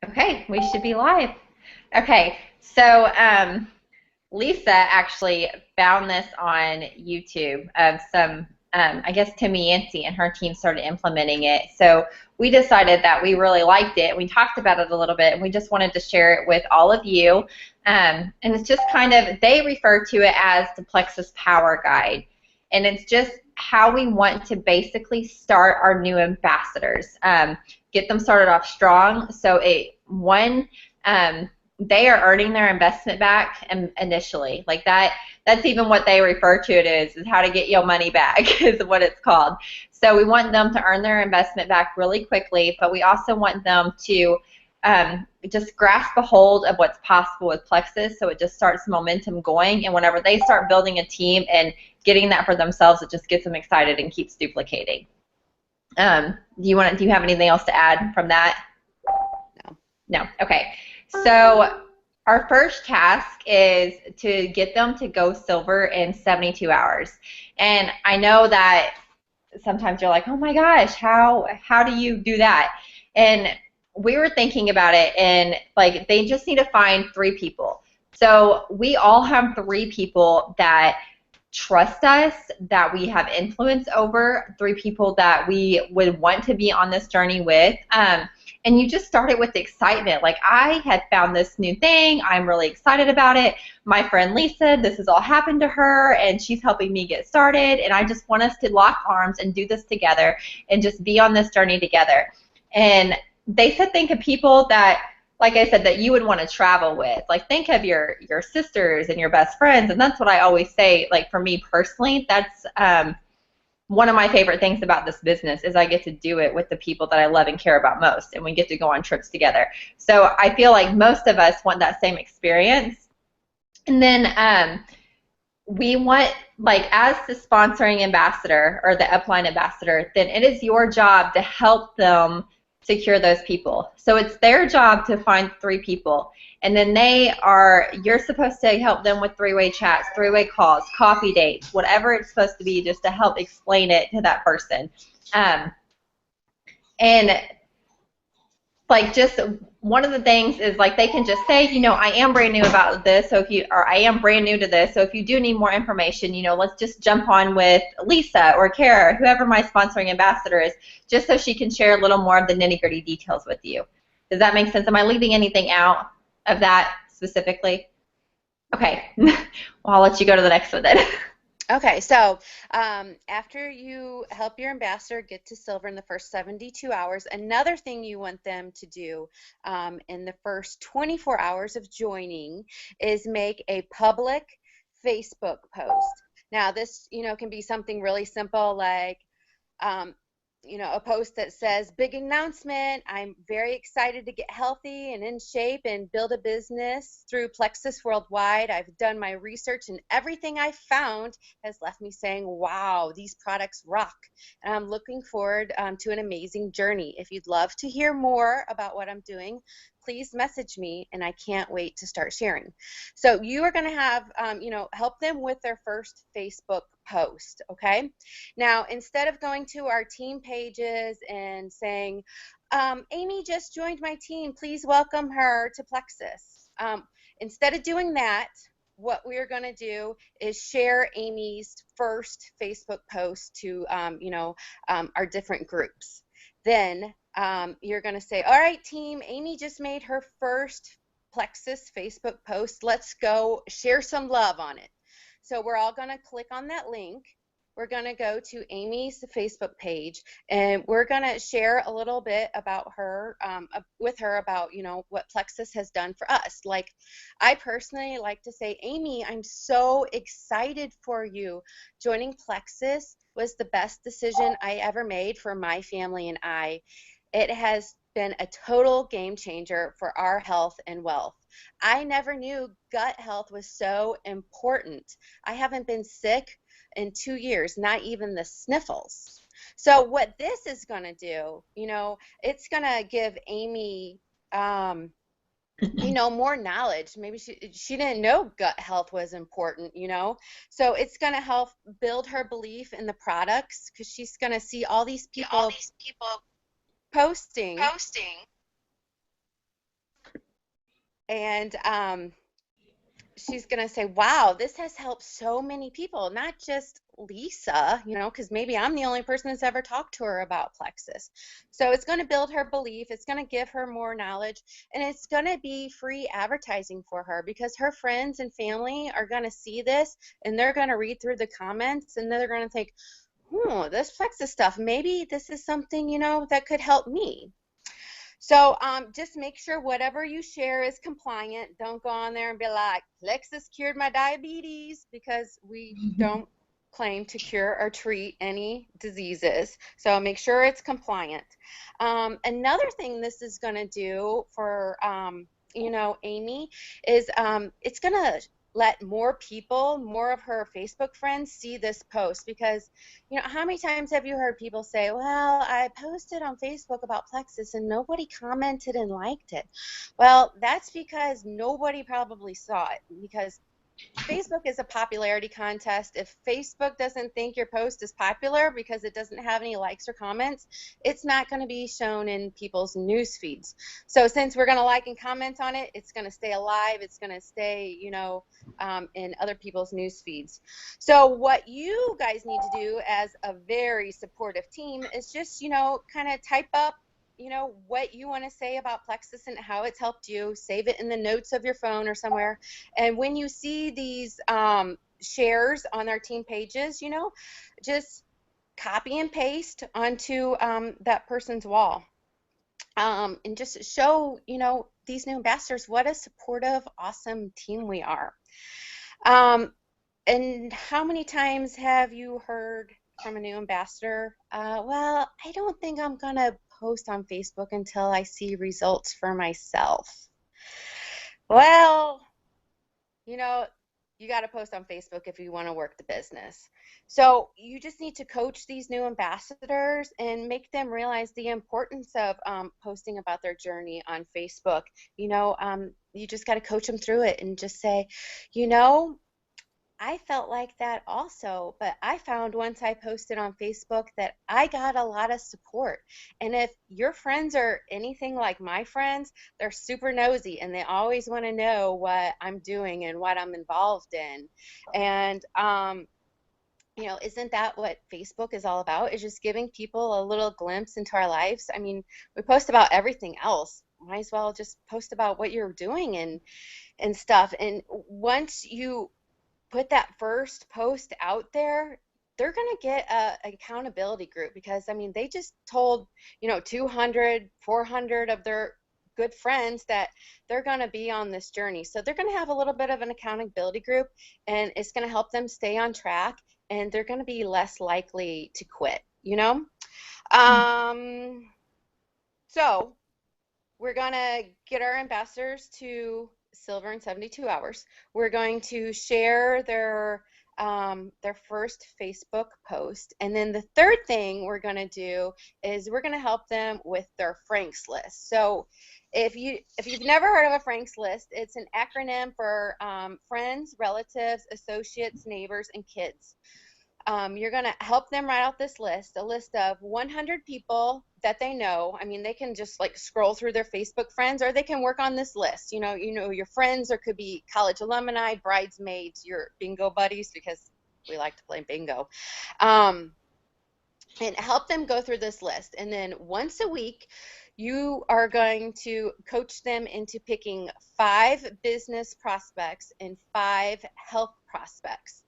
Okay, we should be live. Okay, so Lisa actually found this on YouTube of some, I guess Timmy Yancey and her team started implementing it. So we decided that we really liked it. We talked about it a little bit, and we just wanted to share it with all of you. And it's just kind of, they refer to it as the Plexus Power Guide. And it's just how we want to basically start our new ambassadors, get them started off strong. So they are earning their investment back initially. Like that's even what they refer to it as, is how to get your money back is what it's called. So we want them to earn their investment back really quickly, but we also want them to just grasp a hold of what's possible with Plexus, so it just starts momentum going, and whenever they start building a team and getting that for themselves, it just gets them excited and keeps duplicating. Do you have anything else to add from that? No. No. Okay. So our first task is to get them to go silver in 72 hours. And I know that sometimes you're like, oh my gosh, how do you do that? And we were thinking about it, and like they just need to find 3 people. So we all have 3 people that trust us, that we have influence over, 3 people that we would want to be on this journey with. And you just start it with excitement. Like, I had found this new thing. I'm really excited about it. My friend Lisa, this has all happened to her, and she's helping me get started. And I just want us to lock arms and do this together and just be on this journey together. And they said think of people that, like I said, that you would want to travel with. Like, think of your sisters and your best friends. And that's what I always say. Like, for me personally, that's one of my favorite things about this business is I get to do it with the people that I love and care about most, and we get to go on trips together. So I feel like most of us want that same experience. And then we want, like, as the sponsoring ambassador or the upline ambassador, then it is your job to help them secure those people. So it's their job to find 3 people. And then you're supposed to help them with 3-way chats, 3-way calls, coffee dates, whatever it's supposed to be, just to help explain it to that person. And like, just one of the things is, like, they can just say, I am brand new about this, or I am brand new to this, so if you do need more information, let's just jump on with Lisa or Kara, whoever my sponsoring ambassador is, just so she can share a little more of the nitty-gritty details with you. Does that make sense? Am I leaving anything out of that specifically? Okay. Well, I'll let you go to the next one then. Okay, so after you help your ambassador get to silver in the first 72 hours, another thing you want them to do in the first 24 hours of joining is make a public Facebook post. Now, this, can be something really simple like, um, a post that says, big announcement, I'm very excited to get healthy and in shape and build a business through Plexus Worldwide. I've done my research and everything I found has left me saying, wow, these products rock. And I'm looking forward to an amazing journey. If you'd love to hear more about what I'm doing, please message me, and I can't wait to start sharing. So you are going to have, help them with their first Facebook post, okay? Now, instead of going to our team pages and saying, Amy just joined my team, please welcome her to Plexus. Instead of doing that, what we're going to do is share Amy's first Facebook post to, our different groups. Then you're going to say, all right, team, Amy just made her first Plexus Facebook post. Let's go share some love on it. So we're all going to click on that link. We're going to go to Amy's Facebook page, and we're going to share a little bit about her, with her about, what Plexus has done for us. Like, I personally like to say, Amy, I'm so excited for you. Joining Plexus was the best decision I ever made for my family and I. It has been a total game changer for our health and wealth. I never knew gut health was so important. I haven't been sick in 2 years, not even the sniffles. So what this is going to do, it's going to give Amy, more knowledge. Maybe she didn't know gut health was important, So it's going to help build her belief in the products, because she's going to see all these people posting And she's going to say, wow, this has helped so many people, not just Lisa, because maybe I'm the only person that's ever talked to her about Plexus. So it's going to build her belief, it's going to give her more knowledge, and it's going to be free advertising for her because her friends and family are going to see this and they're going to read through the comments and they're going to think, this Plexus stuff, maybe this is something, that could help me. So just make sure whatever you share is compliant. Don't go on there and be like, Plexus cured my diabetes, because we don't claim to cure or treat any diseases. So make sure it's compliant. Another thing this is going to do for, Amy, is it's going to let more people, more of her Facebook friends see this post, because how many times have you heard people say, well, I posted on Facebook about Plexus and nobody commented and liked it? Well, that's because nobody probably saw it, because Facebook is a popularity contest. If Facebook doesn't think your post is popular because it doesn't have any likes or comments, it's not going to be shown in people's news feeds. So since we're going to like and comment on it, it's going to stay alive. It's going to stay, in other people's news feeds. So what you guys need to do as a very supportive team is just, kind of type up what you want to say about Plexus and how it's helped you. Save it in the notes of your phone or somewhere. And when you see these shares on our team pages, just copy and paste onto that person's wall. And just show, these new ambassadors what a supportive, awesome team we are. And how many times have you heard from a new ambassador, well, I don't think I'm going to post on Facebook until I see results for myself? Well, you know, you got to post on Facebook if you want to work the business. So you just need to coach these new ambassadors and make them realize the importance of posting about their journey on Facebook. You just got to coach them through it and just say, you know, I felt like that also, but I found once I posted on Facebook that I got a lot of support. And if your friends are anything like my friends, they're super nosy and they always want to know what I'm doing and what I'm involved in. And, isn't that what Facebook is all about? Is just giving people a little glimpse into our lives. I mean, we post about everything else. Might as well just post about what you're doing and stuff. And once you put that first post out there, they're going to get an accountability group, because I mean, they just told 200 400 of their good friends that they're going to be on this journey, so they're going to have a little bit of an accountability group, and it's going to help them stay on track, and they're going to be less likely to quit. um so we're going to get our ambassadors to silver in 72 hours. We're going to share their first Facebook post. And then the third thing we're going to do is we're going to help them with their Franks list. So if you've never heard of a Franks list, it's an acronym for friends, relatives, associates, neighbors, and kids. You're going to help them write out this list, a list of 100 people that they know. I mean, they can just like scroll through their Facebook friends, or they can work on this list. Your friends, or could be college alumni, bridesmaids, your bingo buddies, because we like to play bingo. And help them go through this list. And then once a week, you are going to coach them into picking 5 business prospects and 5 health prospects.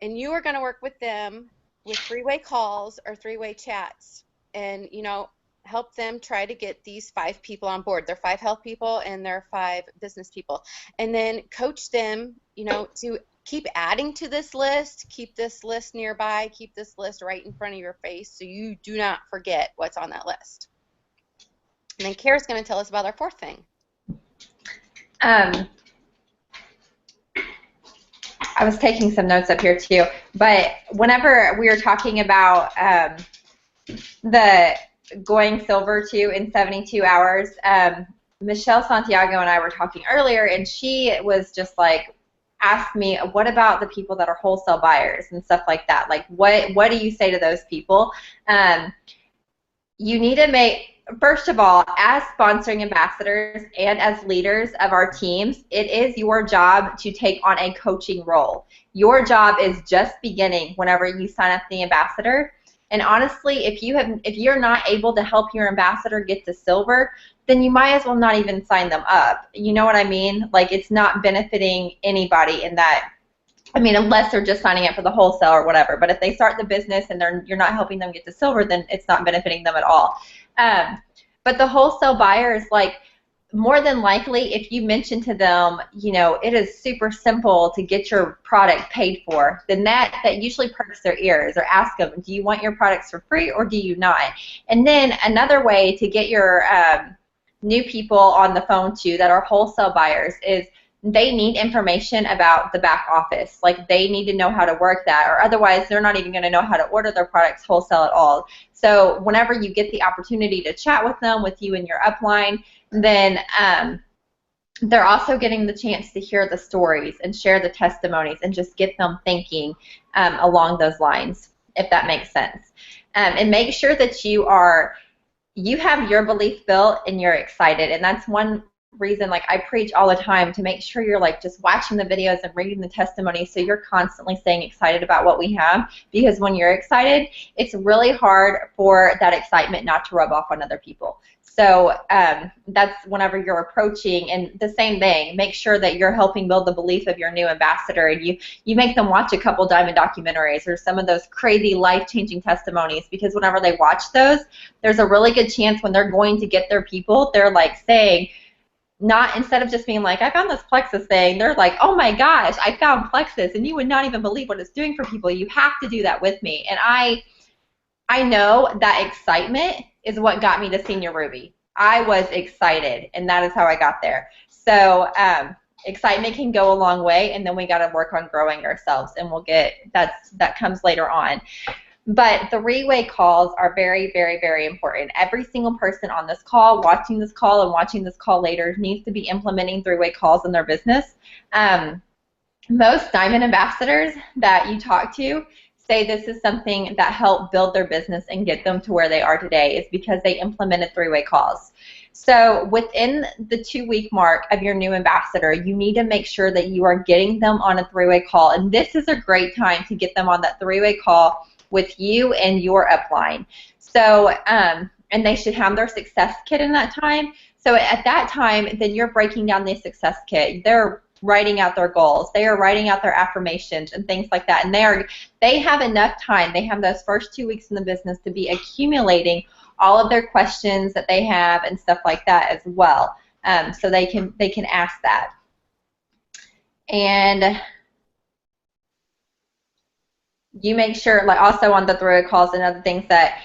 And you are going to work with them with 3-way calls or 3-way chats, and help them try to get these 5 people on board. They're 5 health people and they're 5 business people. And then coach them, to keep adding to this list, keep this list nearby, keep this list right in front of your face so you do not forget what's on that list. And then Kara's going to tell us about our 4th thing. I was taking some notes up here too, but whenever we were talking about the going silver too in 72 hours, Michelle Santiago and I were talking earlier, and she was just like, asked me, what about the people that are wholesale buyers and stuff like that? Like, what do you say to those people? You need to first of all, as sponsoring ambassadors and as leaders of our teams, it is your job to take on a coaching role. Your job is just beginning whenever you sign up the ambassador. And honestly, if you're not able to help your ambassador get to silver, then you might as well not even sign them up. You know what I mean? Like, it's not benefiting anybody in that. I mean, unless they're just signing up for the wholesale or whatever. But if they start the business and you're not helping them get to silver, then it's not benefiting them at all. But the wholesale buyers, like, more than likely, if you mention to them, it is super simple to get your product paid for, then that usually perks their ears. Or ask them, do you want your products for free or do you not? And then another way to get your new people on the phone too that are wholesale buyers is they need information about the back office. Like, they need to know how to work that, or otherwise they're not even going to know how to order their products wholesale at all. So whenever you get the opportunity to chat with them, with you and your upline, then they're also getting the chance to hear the stories and share the testimonies and just get them thinking along those lines, if that makes sense. And make sure that you have your belief built and you're excited. And that's one reason, like, I preach all the time, to make sure you're like just watching the videos and reading the testimonies, so you're constantly staying excited about what we have, because when you're excited, it's really hard for that excitement not to rub off on other people. So that's whenever you're approaching, and the same thing, make sure that you're helping build the belief of your new ambassador, and you make them watch a couple Diamond documentaries or some of those crazy life-changing testimonies, because whenever they watch those, there's a really good chance when they're going to get their people, they're like saying, not, instead of just being like, I found this Plexus thing, they're like, oh my gosh, I found Plexus, and you would not even believe what it's doing for people. You have to do that with me. And I know that excitement is what got me to Senior Ruby. I was excited, and that is how I got there. So excitement can go a long way, and then we got to work on growing ourselves, and that comes later on. But three-way calls are very, very, very important. Every single person on this call, watching this call, and watching this call later needs to be implementing three-way calls in their business. Most Diamond ambassadors that you talk to say this is something that helped build their business and get them to where they are today, is because they implemented three-way calls. So within the 2-week mark of your new ambassador, you need to make sure that you are getting them on a three-way call. And this is a great time to get them on that three-way call with you and your upline. So, and they should have their success kit in that time. So at that time, then you're breaking down the success kit. They're writing out their goals. They are writing out their affirmations and things like that. And they have enough time. They have those first 2 weeks in the business to be accumulating all of their questions that they have and stuff like that as well. So they can ask that. And you make sure, like, also on the three-way calls and other things, that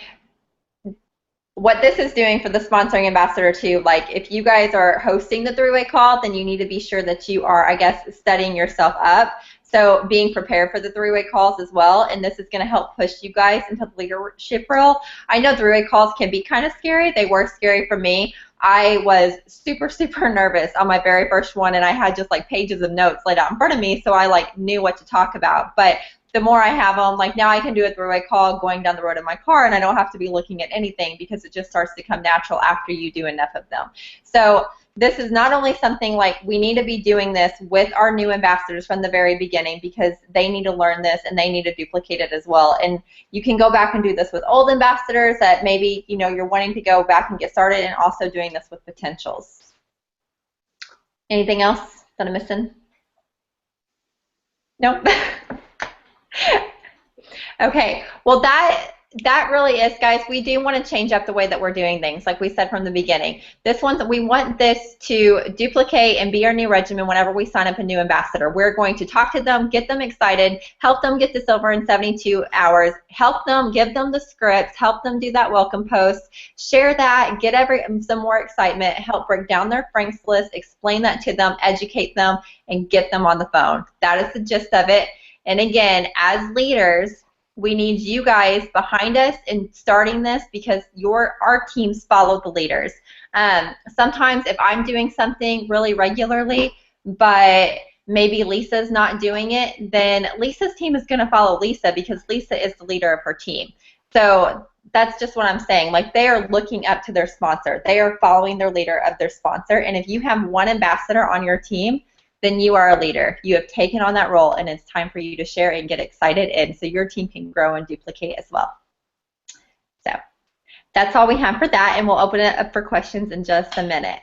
what this is doing for the sponsoring ambassador too, like, if you guys are hosting the three-way call, then you need to be sure that you are, I guess, studying yourself up. So being prepared for the three-way calls as well, and this is going to help push you guys into the leadership role. I know three-way calls can be kind of scary. They were scary for me. I was super, super nervous on my very first one, and I had just like pages of notes laid out in front of me, so I like knew what to talk about. But the more I have them, like, now I can do a three-way call going down the road in my car, and I don't have to be looking at anything, because it just starts to come natural after you do enough of them. So this is not only something, like, we need to be doing this with our new ambassadors from the very beginning, because they need to learn this and they need to duplicate it as well. And you can go back and do this with old ambassadors that maybe, you're wanting to go back and get started, and also doing this with potentials. Anything else that I'm missing? Nope. Okay, well, that really is, guys. We do want to change up the way that we're doing things, like we said from the beginning. We want this to duplicate and be our new regimen whenever we sign up a new ambassador. We're going to talk to them, get them excited, help them get to silver in 72 hours, help them, give them the scripts, help them do that welcome post, share that, get some more excitement, help break down their Franks list, explain that to them, educate them, and get them on the phone. That is the gist of it. And again, as leaders, we need you guys behind us in starting this, because our teams follow the leaders. Sometimes if I'm doing something really regularly, but maybe Lisa's not doing it, then Lisa's team is going to follow Lisa, because Lisa is the leader of her team. So that's just what I'm saying. Like they are looking up to their sponsor. They are following their leader of their sponsor. And if you have one ambassador on your team, then you are a leader. You have taken on that role, and it's time for you to share and get excited, and so your team can grow and duplicate as well. So that's all we have for that, and we'll open it up for questions in just a minute.